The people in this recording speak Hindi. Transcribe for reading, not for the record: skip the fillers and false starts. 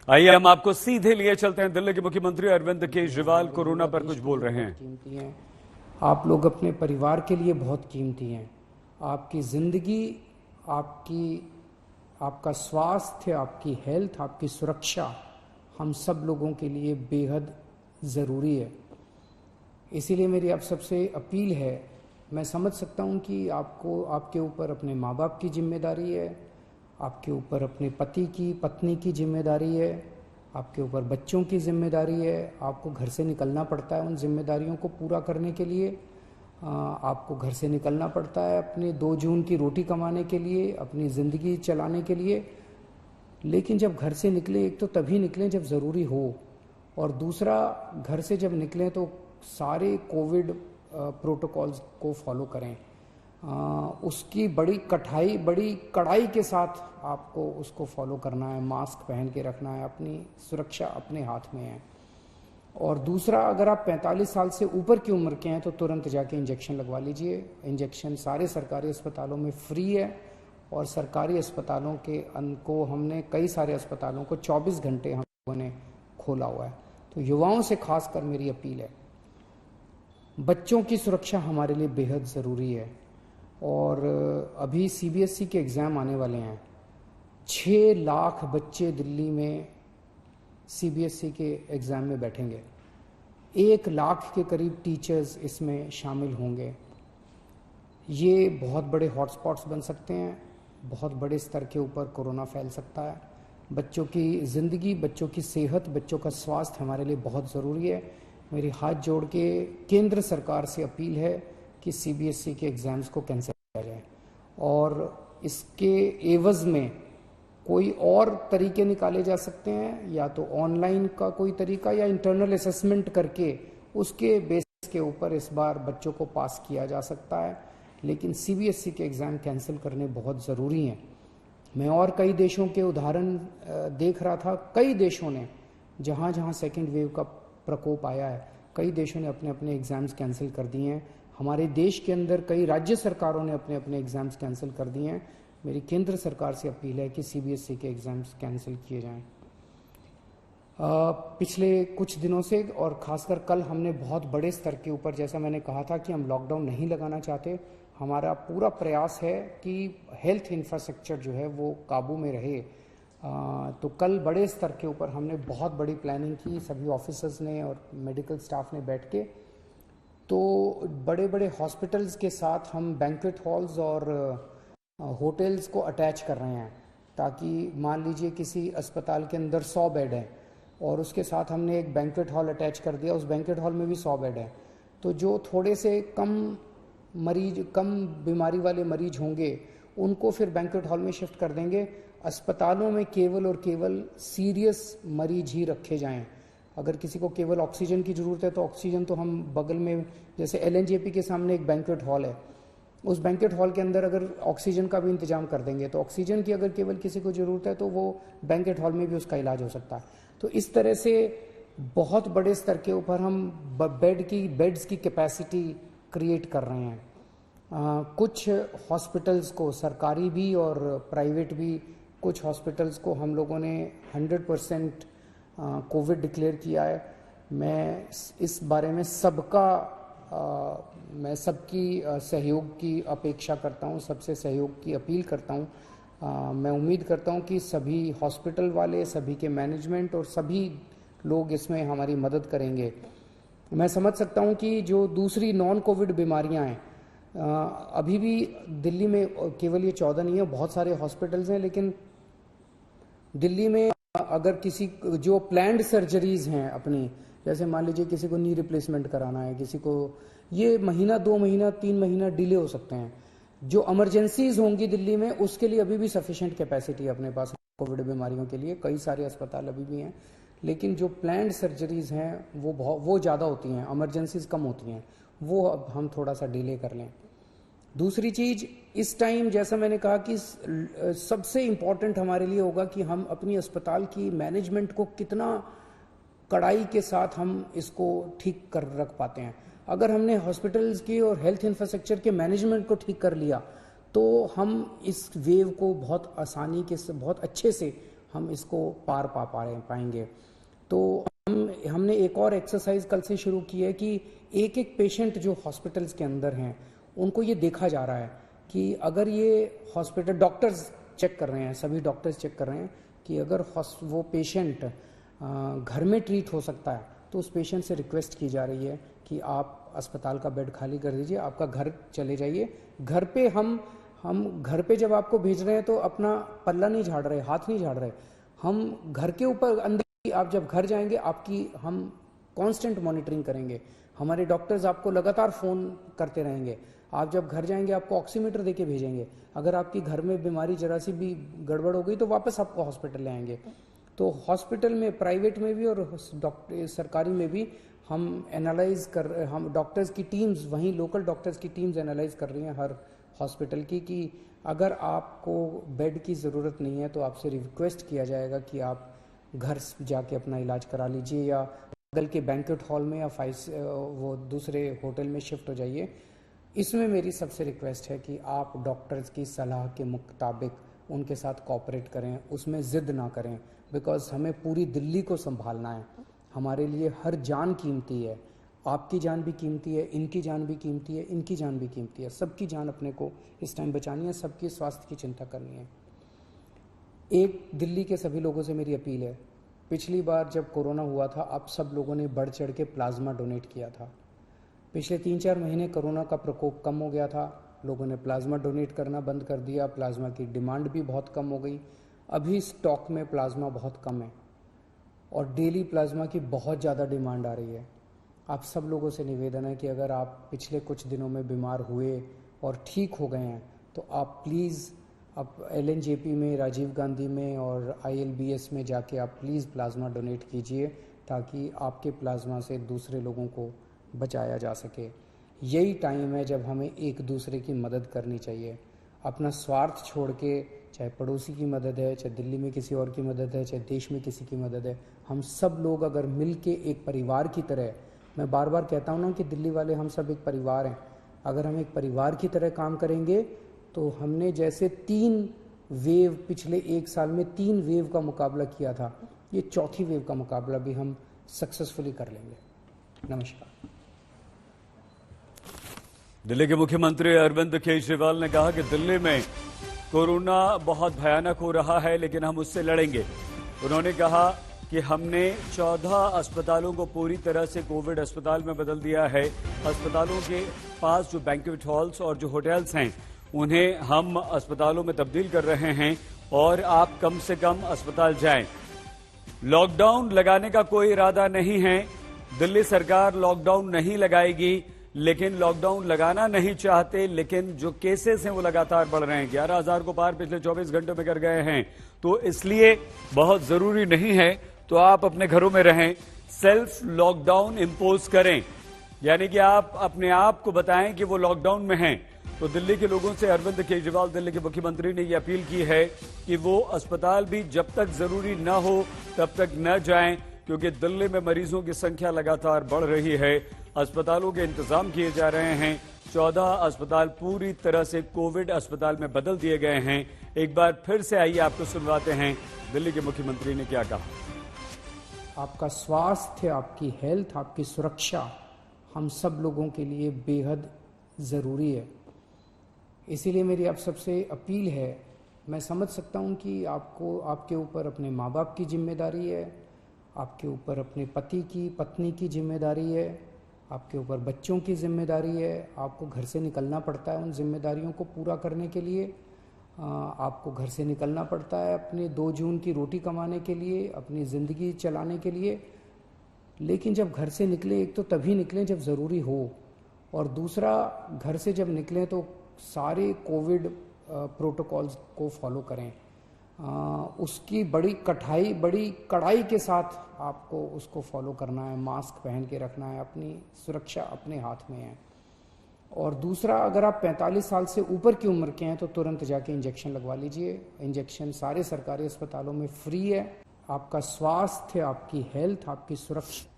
आइए हम आपको सीधे लिए चलते हैं। दिल्ली के मुख्यमंत्री अरविंद केजरीवाल कोरोना पर कुछ बोल रहे हैं। कीमती हैं, आप लोग अपने परिवार के लिए बहुत कीमती हैं। आपकी ज़िंदगी, आपका स्वास्थ्य, आपकी हेल्थ, आपकी सुरक्षा हम सब लोगों के लिए बेहद ज़रूरी है। इसीलिए मेरी आप सबसे अपील है, मैं समझ सकता हूँ कि आपके ऊपर अपने माँ बाप की जिम्मेदारी है, आपके ऊपर अपने पत्नी की जिम्मेदारी है, आपके ऊपर बच्चों की जिम्मेदारी है। आपको घर से निकलना पड़ता है उन जिम्मेदारियों को पूरा करने के लिए। आपको घर से निकलना पड़ता है अपने 2 जून की रोटी कमाने के लिए, अपनी ज़िंदगी चलाने के लिए। लेकिन जब घर से निकले, एक तो तभी निकलें जब ज़रूरी हो, और दूसरा घर से जब निकलें तो सारे कोविड प्रोटोकॉल्स को फॉलो करें। उसकी बड़ी कड़ाई के साथ आपको उसको फॉलो करना है। मास्क पहन के रखना है, अपनी सुरक्षा अपने हाथ में है। और दूसरा, अगर आप 45 साल से ऊपर की उम्र के हैं तो तुरंत जाके इंजेक्शन लगवा लीजिए। इंजेक्शन सारे सरकारी अस्पतालों में फ्री है, और सरकारी अस्पतालों को हमने कई सारे अस्पतालों को 24 घंटे हम लोगों ने खोला हुआ है। तो युवाओं से खासकर मेरी अपील है, बच्चों की सुरक्षा हमारे लिए बेहद ज़रूरी है। और अभी सीबीएसई के एग्ज़ाम आने वाले हैं। 6 लाख बच्चे दिल्ली में सीबीएसई के एग्ज़ाम में बैठेंगे। 1 लाख के करीब टीचर्स इसमें शामिल होंगे। ये बहुत बड़े हॉटस्पॉट्स बन सकते हैं, बहुत बड़े स्तर के ऊपर कोरोना फैल सकता है। बच्चों की ज़िंदगी, बच्चों की सेहत, बच्चों का स्वास्थ्य हमारे लिए बहुत ज़रूरी है। मेरी हाथ जोड़ के केंद्र सरकार से अपील है कि सीबीएसई के एग्ज़ाम्स को कैंसिल किया जाए, और इसके एवज़ में कोई और तरीके निकाले जा सकते हैं, या तो ऑनलाइन का कोई तरीका, या इंटरनल असेसमेंट करके उसके बेसिस के ऊपर इस बार बच्चों को पास किया जा सकता है। लेकिन सीबीएसई के एग्ज़ाम कैंसिल करने बहुत ज़रूरी हैं। मैं और कई देशों के उदाहरण देख रहा था। कई देशों ने, जहाँ जहाँ सेकेंड वेव का प्रकोप आया है, कई देशों ने अपने अपने एग्ज़ाम्स कैंसिल कर दिए हैं। हमारे देश के अंदर कई राज्य सरकारों ने अपने अपने एग्ज़ाम्स कैंसिल कर दिए हैं। मेरी केंद्र सरकार से अपील है कि सीबीएसई के एग्ज़ाम्स कैंसिल किए जाएं। पिछले कुछ दिनों से, और ख़ासकर कल, हमने बहुत बड़े स्तर के ऊपर, जैसा मैंने कहा था कि हम लॉकडाउन नहीं लगाना चाहते, हमारा पूरा प्रयास है कि हेल्थ इंफ्रास्ट्रक्चर जो है वो काबू में रहे। तो कल बड़े स्तर के ऊपर हमने बहुत बड़ी प्लानिंग की, सभी ऑफिसर्स ने और मेडिकल स्टाफ ने बैठ के। तो बड़े बड़े हॉस्पिटल्स के साथ हम बैंक्वेट हॉल्स और होटल्स को अटैच कर रहे हैं, ताकि मान लीजिए किसी अस्पताल के अंदर 100 बेड है और उसके साथ हमने एक बैंक्वेट हॉल अटैच कर दिया, उस बैंक्वेट हॉल में भी 100 बेड है। तो जो थोड़े से कम बीमारी वाले मरीज होंगे उनको फिर बैंक्वेट हॉल में शिफ्ट कर देंगे। अस्पतालों में केवल और केवल सीरियस मरीज ही रखे जाएं। अगर किसी को केवल ऑक्सीजन की ज़रूरत है तो ऑक्सीजन तो हम बगल में, जैसे एलएनजेपी के सामने एक बैंक्वेट हॉल है, उस बैंक्वेट हॉल के अंदर अगर ऑक्सीजन का भी इंतजाम कर देंगे तो ऑक्सीजन की अगर केवल किसी को ज़रूरत है तो वो बैंक्वेट हॉल में भी उसका इलाज हो सकता है। तो इस तरह से बहुत बड़े स्तर के ऊपर हम बेड्स की कैपेसिटी क्रिएट कर रहे हैं। कुछ हॉस्पिटल्स को, सरकारी भी और प्राइवेट भी, कुछ हॉस्पिटल्स को हम लोगों ने 100% कोविड डिक्लेयर किया है। मैं इस बारे में मैं सबकी सहयोग की अपेक्षा करता हूँ, सबसे सहयोग की अपील करता हूँ। मैं उम्मीद करता हूँ कि सभी हॉस्पिटल वाले, सभी के मैनेजमेंट और सभी लोग इसमें हमारी मदद करेंगे। मैं समझ सकता हूँ कि जो दूसरी नॉन कोविड बीमारियाँ हैं, अभी भी दिल्ली में केवल ये 14 नहीं है, बहुत सारे हॉस्पिटल्स हैं, लेकिन दिल्ली में अगर किसी जो प्लान्ड सर्जरीज हैं अपनी, जैसे मान लीजिए किसी को नी रिप्लेसमेंट कराना है, किसी को, ये महीना, 2 महीना, 3 महीना डिले हो सकते हैं। जो इमरजेंसीज होंगी दिल्ली में, उसके लिए अभी भी सफिशिएंट कैपेसिटी है अपने पास कोविड बीमारियों के लिए। कई सारे अस्पताल अभी भी हैं, लेकिन जो प्लान्ड सर्जरीज हैं वो ज़्यादा होती हैं, इमरजेंसीज कम होती हैं, वो अब हम थोड़ा सा डिले कर लें। दूसरी चीज़, इस टाइम जैसा मैंने कहा कि सबसे इम्पॉर्टेंट हमारे लिए होगा कि हम अपनी अस्पताल की मैनेजमेंट को कितना कड़ाई के साथ हम इसको ठीक कर रख पाते हैं। अगर हमने हॉस्पिटल्स की और हेल्थ इंफ्रास्ट्रक्चर के मैनेजमेंट को ठीक कर लिया तो हम इस वेव को बहुत आसानी के, बहुत अच्छे से हम इसको पार पा पाएंगे। तो हमने एक और एक्सरसाइज कल से शुरू की है कि एक एक पेशेंट जो हॉस्पिटल्स के अंदर हैं उनको ये देखा जा रहा है कि अगर ये हॉस्पिटल, डॉक्टर्स चेक कर रहे हैं, सभी डॉक्टर्स चेक कर रहे हैं कि अगर वो पेशेंट घर में ट्रीट हो सकता है तो उस पेशेंट से रिक्वेस्ट की जा रही है कि आप अस्पताल का बेड खाली कर दीजिए, आपका घर चले जाइए। घर पे हम घर पे जब आपको भेज रहे हैं तो अपना पल्ला नहीं झाड़ रहे, हाथ नहीं झाड़ रहे, हम घर के ऊपर अंदर आप जब घर जाएंगे आपकी हम कांस्टेंट मॉनिटरिंग करेंगे, हमारे डॉक्टर्स आपको लगातार फ़ोन करते रहेंगे। आप जब घर जाएंगे आपको ऑक्सीमीटर देके भेजेंगे, अगर आपकी घर में बीमारी जरा सी भी गड़बड़ हो गई तो वापस आपको हॉस्पिटल ले आएंगे। तो हॉस्पिटल में, प्राइवेट में भी और सरकारी में भी हम डॉक्टर्स की टीम्स, वहीं लोकल डॉक्टर्स की टीम्स एनालाइज कर रही हैं हर हॉस्पिटल की कि अगर आपको बेड की ज़रूरत नहीं है तो आपसे रिक्वेस्ट किया जाएगा कि आप घर जाके अपना इलाज करा लीजिए या बगल के बैंक्वेट हॉल में या वो दूसरे होटल में शिफ्ट हो जाइए। इसमें मेरी सबसे रिक्वेस्ट है कि आप डॉक्टर्स की सलाह के मुताबिक उनके साथ कोऑपरेट करें, उसमें ज़िद ना करें, बिकॉज हमें पूरी दिल्ली को संभालना है। हमारे लिए हर जान कीमती है, आपकी जान भी कीमती है, इनकी जान भी कीमती है, इनकी जान भी कीमती है, सबकी जान अपने को इस टाइम बचानी है, सबकी स्वास्थ्य की चिंता करनी है। एक दिल्ली के सभी लोगों से मेरी अपील है, पिछली बार जब कोरोना हुआ था आप सब लोगों ने बढ़ चढ़ के प्लाज्मा डोनेट किया था। पिछले 3-4 महीने कोरोना का प्रकोप कम हो गया था, लोगों ने प्लाज्मा डोनेट करना बंद कर दिया, प्लाज्मा की डिमांड भी बहुत कम हो गई। अभी स्टॉक में प्लाज्मा बहुत कम है और डेली प्लाज्मा की बहुत ज़्यादा डिमांड आ रही है। आप सब लोगों से निवेदन है कि अगर आप पिछले कुछ दिनों में बीमार हुए और ठीक हो गए हैं तो आप प्लीज़ आप LNJP में, राजीव गांधी में और ILBS में जाके आप प्लीज़ प्लाज्मा डोनेट कीजिए ताकि आपके प्लाज्मा से दूसरे लोगों को बचाया जा सके। यही टाइम है जब हमें एक दूसरे की मदद करनी चाहिए। अपना स्वार्थ छोड़ के, चाहे पड़ोसी की मदद है, चाहे दिल्ली में किसी और की मदद है, चाहे देश में किसी की मदद है, हम सब लोग अगर मिल के एक परिवार की तरह, मैं बार बार कहता हूँ ना कि दिल्ली वाले हम सब एक परिवार हैं, अगर हम एक परिवार की तरह काम करेंगे तो हमने जैसे 3 वेव, पिछले 1 साल में 3 वेव का मुकाबला किया था, ये 4थी वेव का मुकाबला भी हम सक्सेसफुली कर लेंगे। नमस्कार। दिल्ली के मुख्यमंत्री अरविंद केजरीवाल ने कहा कि दिल्ली में कोरोना बहुत भयानक हो रहा है लेकिन हम उससे लड़ेंगे। उन्होंने कहा कि हमने 14 अस्पतालों को पूरी तरह से कोविड अस्पताल में बदल दिया है। अस्पतालों के पास जो बैंक्वेट हॉल्स और जो होटल्स हैं उन्हें हम अस्पतालों में तब्दील कर रहे हैं और आप कम से कम अस्पताल जाएं। लॉकडाउन लगाने का कोई इरादा नहीं है, दिल्ली सरकार लॉकडाउन नहीं लगाएगी, लेकिन लॉकडाउन लगाना नहीं चाहते, लेकिन जो केसेस हैं वो लगातार बढ़ रहे हैं। 11,000 को पार पिछले 24 घंटों में कर गए हैं, तो इसलिए बहुत जरूरी नहीं है तो आप अपने घरों में रहें, सेल्फ लॉकडाउन इंपोज करें, यानी कि आप अपने आप को बताएं कि वो लॉकडाउन में हैं। तो दिल्ली के लोगों से अरविंद केजरीवाल, दिल्ली के मुख्यमंत्री ने ये अपील की है कि वो अस्पताल भी जब तक जरूरी न हो तब तक न जाएं, क्योंकि दिल्ली में मरीजों की संख्या लगातार बढ़ रही है। अस्पतालों के इंतजाम किए जा रहे हैं, 14 अस्पताल पूरी तरह से कोविड अस्पताल में बदल दिए गए हैं। एक बार फिर से आइए आपको सुनवाते हैं दिल्ली के मुख्यमंत्री ने क्या कहा। आपका स्वास्थ्य, आपकी हेल्थ, आपकी सुरक्षा हम सब लोगों के लिए बेहद ज़रूरी है। इसीलिए मेरी आप सबसे अपील है, मैं समझ सकता हूं कि आपके ऊपर अपने माँ बाप की जिम्मेदारी है, आपके ऊपर अपने पति की, पत्नी की जिम्मेदारी है, आपके ऊपर बच्चों की जिम्मेदारी है, आपको घर से निकलना पड़ता है उन जिम्मेदारियों को पूरा करने के लिए। आपको घर से निकलना पड़ता है अपने 2 जून की रोटी कमाने के लिए, अपनी ज़िंदगी चलाने के लिए। लेकिन जब घर से निकलें, एक तो तभी निकलें जब ज़रूरी हो, और दूसरा घर से जब निकलें तो सारे कोविड प्रोटोकॉल्स को फॉलो करें। उसकी बड़ी कड़ाई के साथ आपको उसको फॉलो करना है, मास्क पहन के रखना है, अपनी सुरक्षा अपने हाथ में है। और दूसरा, अगर आप 45 साल से ऊपर की उम्र के हैं तो तुरंत जाके इंजेक्शन लगवा लीजिए। इंजेक्शन सारे सरकारी अस्पतालों में फ्री है। आपका स्वास्थ्य, आपकी हेल्थ, आपकी सुरक्षा